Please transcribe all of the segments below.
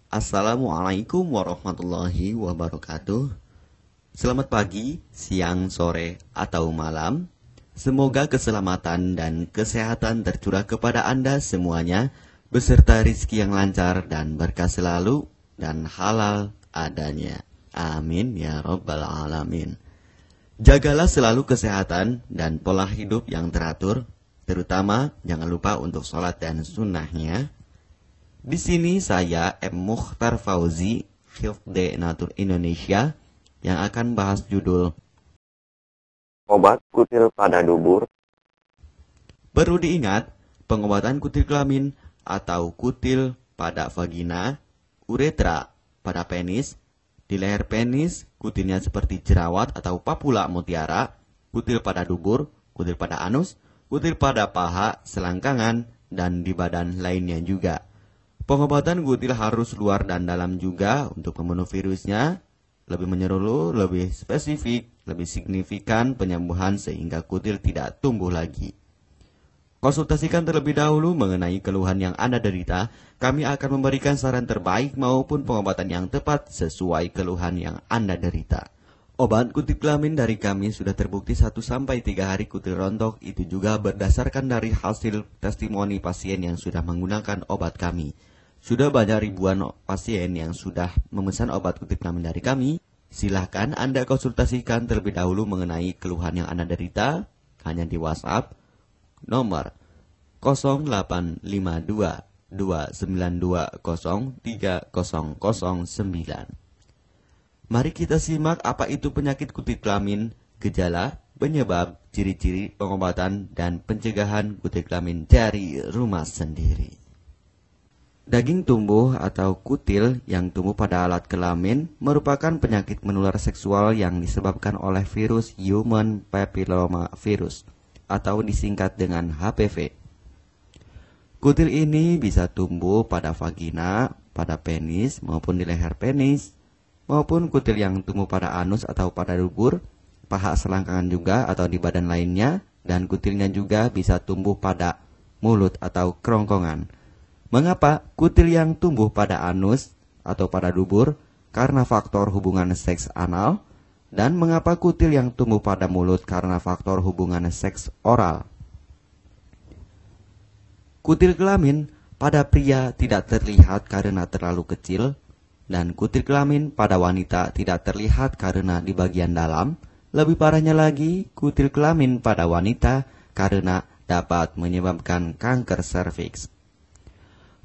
Assalamualaikum warahmatullahi wabarakatuh. Selamat pagi, siang, sore, atau malam. Semoga keselamatan dan kesehatan tercurah kepada Anda semuanya, beserta rizki yang lancar dan berkah selalu, dan halal adanya. Amin ya rabbal alamin. Jagalah selalu kesehatan dan pola hidup yang teratur, terutama jangan lupa untuk sholat dan sunnahnya. Di sini saya M. Mukhtar Fauzi, Hifdz Natur Indonesia, yang akan bahas judul Obat kutil pada dubur. Perlu diingat, pengobatan kutil kelamin atau kutil pada vagina, uretra pada penis, di leher penis, kutilnya seperti jerawat atau papula mutiara, kutil pada dubur, kutil pada anus, kutil pada paha, selangkangan, dan di badan lainnya juga. Pengobatan kutil harus luar dan dalam juga untuk membunuh virusnya, lebih menyeluruh, lebih spesifik, lebih signifikan penyembuhan sehingga kutil tidak tumbuh lagi. Konsultasikan terlebih dahulu mengenai keluhan yang Anda derita, kami akan memberikan saran terbaik maupun pengobatan yang tepat sesuai keluhan yang Anda derita. Obat kutil kelamin dari kami sudah terbukti 1-3 hari kutil rontok, itu juga berdasarkan dari hasil testimoni pasien yang sudah menggunakan obat kami. Sudah banyak ribuan pasien yang sudah memesan obat kutil kelamin dari kami. Silahkan Anda konsultasikan terlebih dahulu mengenai keluhan yang Anda derita hanya di WhatsApp nomor 0852 292 03009. Mari kita simak apa itu penyakit kutil kelamin, gejala, penyebab, ciri-ciri, pengobatan, dan pencegahan kutil kelamin dari rumah sendiri. Daging tumbuh atau kutil yang tumbuh pada alat kelamin merupakan penyakit menular seksual yang disebabkan oleh virus Human Papilloma Virus atau disingkat dengan HPV. Kutil ini bisa tumbuh pada vagina, pada penis maupun di leher penis, maupun kutil yang tumbuh pada anus atau pada dubur, paha selangkangan juga atau di badan lainnya, dan kutilnya juga bisa tumbuh pada mulut atau kerongkongan. Mengapa kutil yang tumbuh pada anus atau pada dubur? Karena faktor hubungan seks anal. Dan mengapa kutil yang tumbuh pada mulut? Karena faktor hubungan seks oral. Kutil kelamin pada pria tidak terlihat karena terlalu kecil, dan kutil kelamin pada wanita tidak terlihat karena di bagian dalam. Lebih parahnya lagi, kutil kelamin pada wanita karena dapat menyebabkan kanker serviks.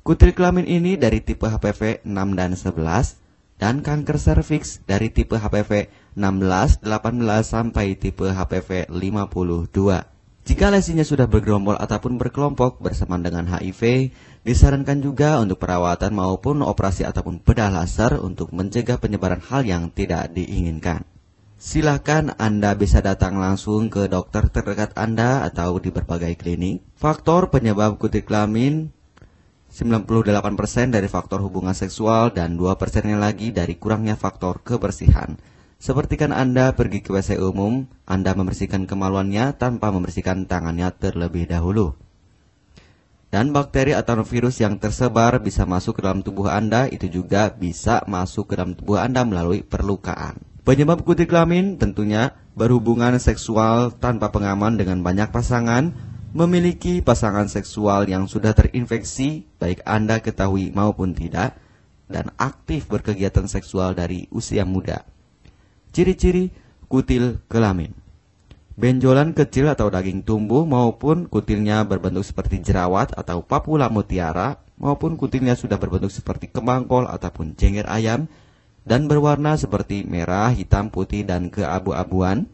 Kutil kelamin ini dari tipe HPV 6 dan 11, dan kanker serviks dari tipe HPV 16, 18, sampai tipe HPV 52. Jika lesinya sudah bergerombol ataupun berkelompok bersamaan dengan HIV, disarankan juga untuk perawatan maupun operasi ataupun bedah laser untuk mencegah penyebaran hal yang tidak diinginkan. Silakan Anda bisa datang langsung ke dokter terdekat Anda atau di berbagai klinik. Faktor penyebab kutil kelamin 98% dari faktor hubungan seksual dan 2%-nya lagi dari kurangnya faktor kebersihan. Seperti kan Anda pergi ke WC umum, Anda membersihkan kemaluannya tanpa membersihkan tangannya terlebih dahulu. Dan bakteri atau virus yang tersebar bisa masuk ke dalam tubuh Anda, itu juga bisa masuk ke dalam tubuh Anda melalui perlukaan. Penyebab kutil kelamin tentunya berhubungan seksual tanpa pengaman dengan banyak pasangan, memiliki pasangan seksual yang sudah terinfeksi, baik Anda ketahui maupun tidak, dan aktif berkegiatan seksual dari usia muda. Ciri-ciri kutil kelamin: benjolan kecil atau daging tumbuh maupun kutilnya berbentuk seperti jerawat atau papula mutiara, maupun kutilnya sudah berbentuk seperti kembang kol ataupun cengkeh ayam, dan berwarna seperti merah, hitam, putih, dan keabu-abuan.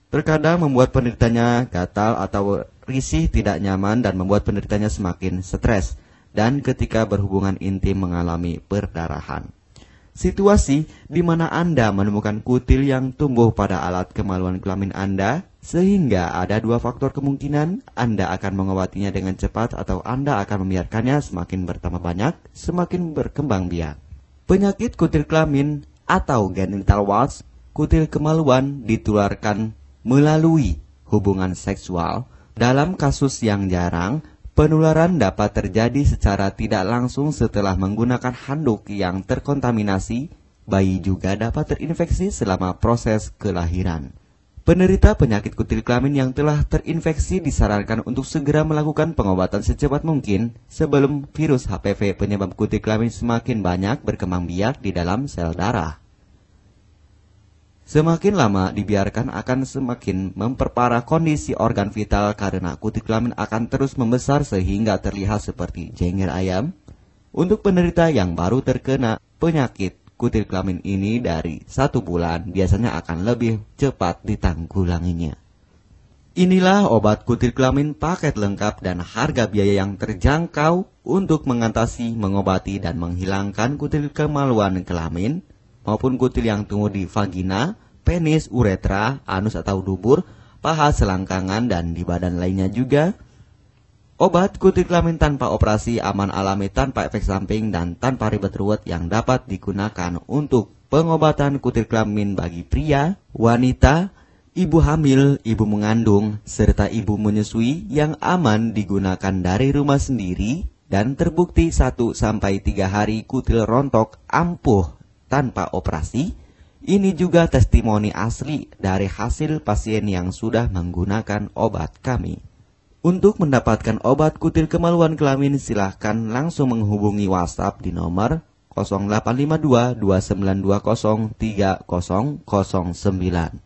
Terkadang membuat penderitanya gatal atau risih, tidak nyaman, dan membuat penderitanya semakin stres, dan ketika berhubungan intim mengalami perdarahan. Situasi di mana Anda menemukan kutil yang tumbuh pada alat kemaluan kelamin Anda, sehingga ada 2 faktor kemungkinan: Anda akan mengobatinya dengan cepat atau Anda akan membiarkannya semakin bertambah banyak, semakin berkembang biak. Penyakit kutil kelamin atau genital warts, kutil kemaluan, ditularkan melalui hubungan seksual. Dalam kasus yang jarang, Penularan dapat terjadi secara tidak langsung setelah menggunakan handuk yang terkontaminasi. Bayi juga dapat terinfeksi selama proses kelahiran. Penderita penyakit kutil kelamin yang telah terinfeksi disarankan untuk segera melakukan pengobatan secepat mungkin sebelum virus HPV penyebab kutil kelamin semakin banyak berkembang biak di dalam sel darah. Semakin lama dibiarkan akan semakin memperparah kondisi organ vital karena kutil kelamin akan terus membesar sehingga terlihat seperti jengger ayam. Untuk penderita yang baru terkena penyakit kutil kelamin ini dari 1 bulan biasanya akan lebih cepat ditanggulanginya. Inilah obat kutil kelamin paket lengkap dan harga biaya yang terjangkau untuk mengatasi, mengobati, dan menghilangkan kutil kemaluan kelamin maupun kutil yang tumbuh di vagina, penis, uretra, anus atau dubur, paha, selangkangan, dan di badan lainnya juga. Obat kutil kelamin tanpa operasi, aman alami, tanpa efek samping, dan tanpa ribet ruwet yang dapat digunakan untuk pengobatan kutil kelamin bagi pria, wanita, ibu hamil, ibu mengandung, serta ibu menyusui yang aman digunakan dari rumah sendiri dan terbukti 1-3 hari kutil rontok ampuh tanpa operasi. Ini juga testimoni asli dari hasil pasien yang sudah menggunakan obat kami. Untuk mendapatkan obat kutil kemaluan kelamin, silahkan langsung menghubungi WhatsApp di nomor 0852 2920 3009.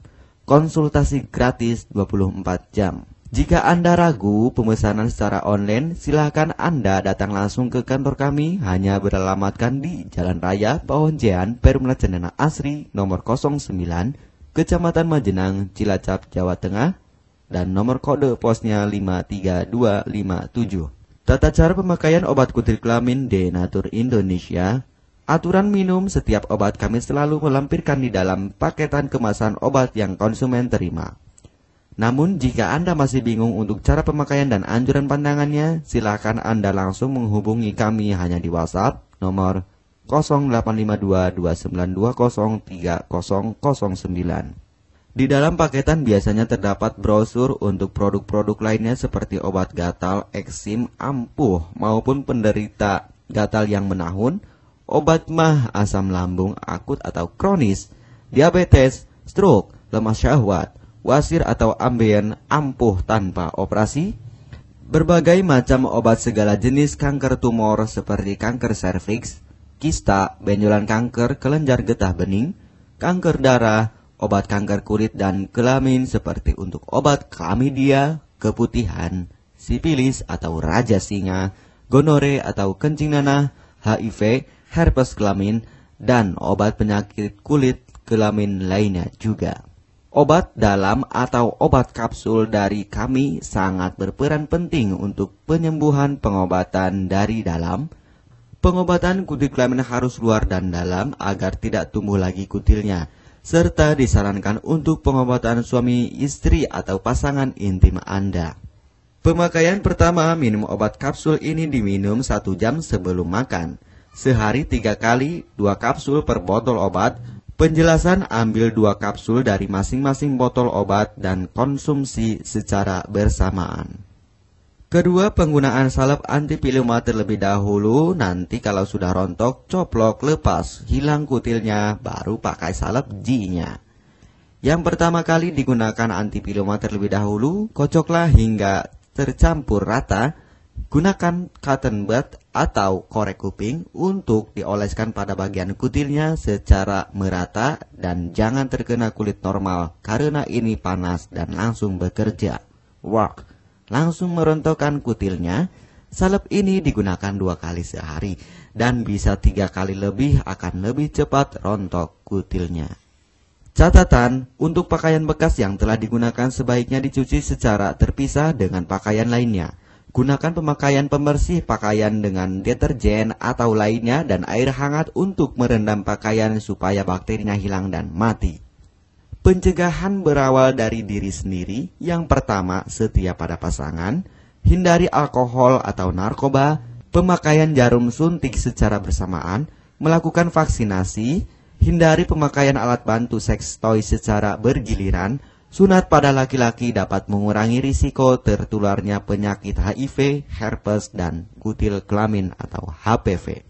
Konsultasi gratis 24 jam. Jika Anda ragu pemesanan secara online, silahkan Anda datang langsung ke kantor kami, hanya beralamatkan di Jalan Raya Pahonjean, Perumna Cendana Asri, nomor 09, Kecamatan Majenang, Cilacap, Jawa Tengah, dan nomor kode posnya 53257. Tata cara pemakaian obat kutil kelamin Denatur Indonesia. Aturan minum setiap obat kami selalu melampirkan di dalam paketan kemasan obat yang konsumen terima. Namun jika Anda masih bingung untuk cara pemakaian dan anjuran pandangannya, silakan Anda langsung menghubungi kami hanya di WhatsApp nomor 0852 2920 3009. Di dalam paketan biasanya terdapat brosur untuk produk-produk lainnya seperti obat gatal, eksim, ampuh, maupun penderita gatal yang menahun, obat mah, asam lambung akut atau kronis, diabetes, stroke, lemah syahwat, wasir atau ambien ampuh tanpa operasi, berbagai macam obat segala jenis kanker tumor seperti kanker serviks, kista, benjolan kanker, kelenjar getah bening, kanker darah, obat kanker kulit dan kelamin seperti untuk obat klamidia, keputihan, sipilis atau raja singa, gonore atau kencing nanah, HIV, herpes kelamin, dan obat penyakit kulit kelamin lainnya juga. Obat dalam atau obat kapsul dari kami sangat berperan penting untuk penyembuhan pengobatan dari dalam. Pengobatan kutil kelamin harus luar dan dalam agar tidak tumbuh lagi kutilnya, serta disarankan untuk pengobatan suami, istri, atau pasangan intim Anda. Pemakaian pertama, minum obat kapsul ini diminum 1 jam sebelum makan. Sehari 3 kali, 2 kapsul per botol obat. Penjelasan, ambil 2 kapsul dari masing-masing botol obat dan konsumsi secara bersamaan. Kedua, penggunaan salep antipiluma terlebih dahulu, nanti kalau sudah rontok, coplok, lepas, hilang kutilnya, baru pakai salep G-nya. Yang pertama kali digunakan antipiluma terlebih dahulu, kocoklah hingga tercampur rata, gunakan cotton bud atau korek kuping untuk dioleskan pada bagian kutilnya secara merata dan jangan terkena kulit normal, karena ini panas dan langsung bekerja. Work. Langsung merontokkan kutilnya. Salep ini digunakan 2 kali sehari dan bisa 3 kali lebih akan lebih cepat rontok kutilnya. Catatan, untuk pakaian bekas yang telah digunakan sebaiknya dicuci secara terpisah dengan pakaian lainnya. Gunakan pemakaian pembersih pakaian dengan deterjen atau lainnya dan air hangat untuk merendam pakaian supaya bakterinya hilang dan mati. Pencegahan berawal dari diri sendiri. Yang pertama, setia pada pasangan, hindari alkohol atau narkoba, pemakaian jarum suntik secara bersamaan, melakukan vaksinasi, hindari pemakaian alat bantu seks toy secara bergiliran, Sunat pada laki-laki dapat mengurangi risiko tertularnya penyakit HIV, herpes, dan kutil kelamin atau HPV.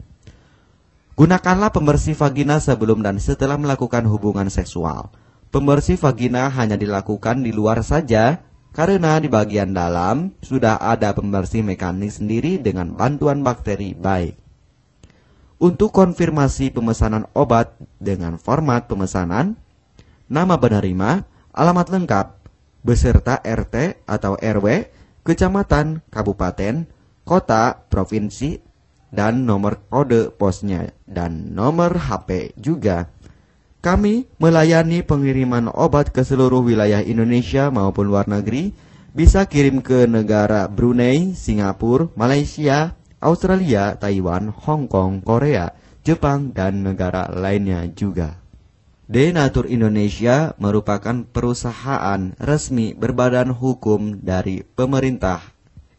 Gunakanlah pembersih vagina sebelum dan setelah melakukan hubungan seksual. Pembersih vagina hanya dilakukan di luar saja, karena di bagian dalam sudah ada pembersih mekanik sendiri dengan bantuan bakteri baik. Untuk konfirmasi pemesanan obat dengan format pemesanan, nama penerima, alamat lengkap, beserta RT atau RW, kecamatan, kabupaten, kota, provinsi, dan nomor kode posnya, dan nomor HP juga. Kami melayani pengiriman obat ke seluruh wilayah Indonesia maupun luar negeri, bisa kirim ke negara Brunei, Singapura, Malaysia, Australia, Taiwan, Hong Kong, Korea, Jepang, dan negara lainnya juga. Denatur Indonesia merupakan perusahaan resmi berbadan hukum dari pemerintah.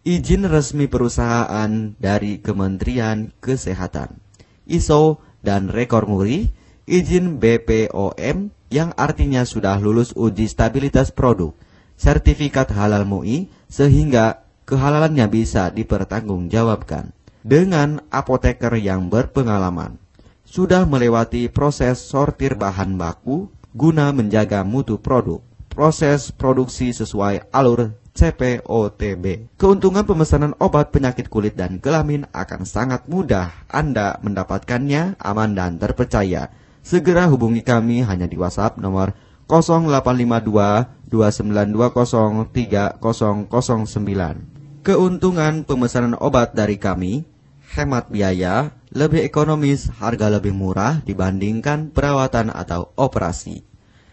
Izin resmi perusahaan dari Kementerian Kesehatan, ISO dan rekor muri, izin BPOM yang artinya sudah lulus uji stabilitas produk, sertifikat halal MUI sehingga kehalalannya bisa dipertanggungjawabkan. Dengan apoteker yang berpengalaman, sudah melewati proses sortir bahan baku guna menjaga mutu produk, proses produksi sesuai alur CPOTB. Keuntungan pemesanan obat penyakit kulit dan kelamin akan sangat mudah Anda mendapatkannya, aman dan terpercaya. Segera hubungi kami hanya di WhatsApp nomor 0852 2920 3009. Keuntungan pemesanan obat dari kami: hemat biaya, lebih ekonomis, harga lebih murah dibandingkan perawatan atau operasi.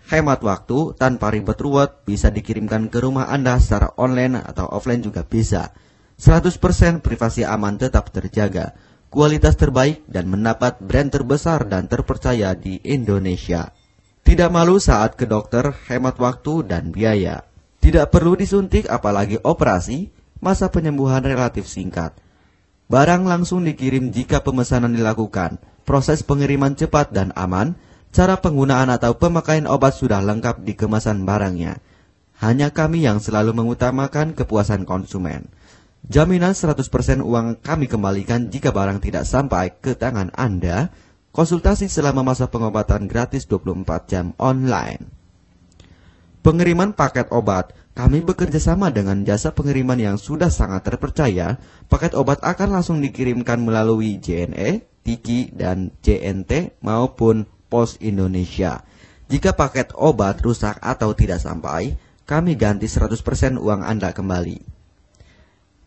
Hemat waktu, tanpa ribet ruwet, bisa dikirimkan ke rumah Anda secara online atau offline juga bisa. 100% privasi aman tetap terjaga, kualitas terbaik dan mendapat brand terbesar dan terpercaya di Indonesia. Tidak malu saat ke dokter, hemat waktu dan biaya. Tidak perlu disuntik apalagi operasi, masa penyembuhan relatif singkat. Barang langsung dikirim jika pemesanan dilakukan, proses pengiriman cepat dan aman, cara penggunaan atau pemakaian obat sudah lengkap di kemasan barangnya. Hanya kami yang selalu mengutamakan kepuasan konsumen. Jaminan 100% uang kami kembalikan jika barang tidak sampai ke tangan Anda. Konsultasi selama masa pengobatan gratis 24 jam online. Pengiriman paket obat. Kami bekerja sama dengan jasa pengiriman yang sudah sangat terpercaya. Paket obat akan langsung dikirimkan melalui JNE, Tiki, dan JNT maupun Pos Indonesia. Jika paket obat rusak atau tidak sampai, kami ganti 100% uang Anda kembali.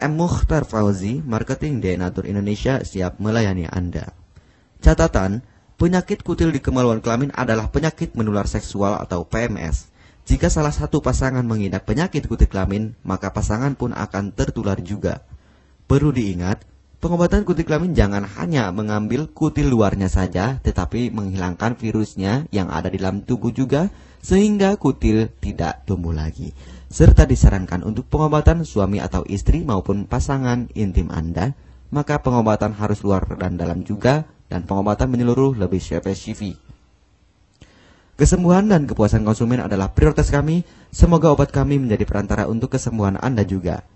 M. Mukhtar Fauzi, Marketing Denatur Indonesia, siap melayani Anda. Catatan, penyakit kutil di kemaluan kelamin adalah penyakit menular seksual atau PMS. Jika salah satu pasangan mengidap penyakit kutil kelamin, maka pasangan pun akan tertular juga. Perlu diingat, pengobatan kutil kelamin jangan hanya mengambil kutil luarnya saja, tetapi menghilangkan virusnya yang ada di dalam tubuh juga, sehingga kutil tidak tumbuh lagi. Serta disarankan untuk pengobatan suami atau istri maupun pasangan intim Anda, maka pengobatan harus luar dan dalam juga, dan pengobatan menyeluruh lebih spesifik. Kesembuhan dan kepuasan konsumen adalah prioritas kami. Semoga obat kami menjadi perantara untuk kesembuhan Anda juga.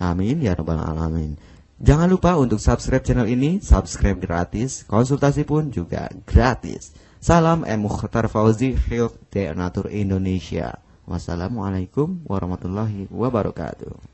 Amin ya rabbal alamin. Jangan lupa untuk subscribe channel ini, subscribe gratis, konsultasi pun juga gratis. Salam M. Mukhtar Fauzi, Health Denatur Indonesia. Wassalamualaikum warahmatullahi wabarakatuh.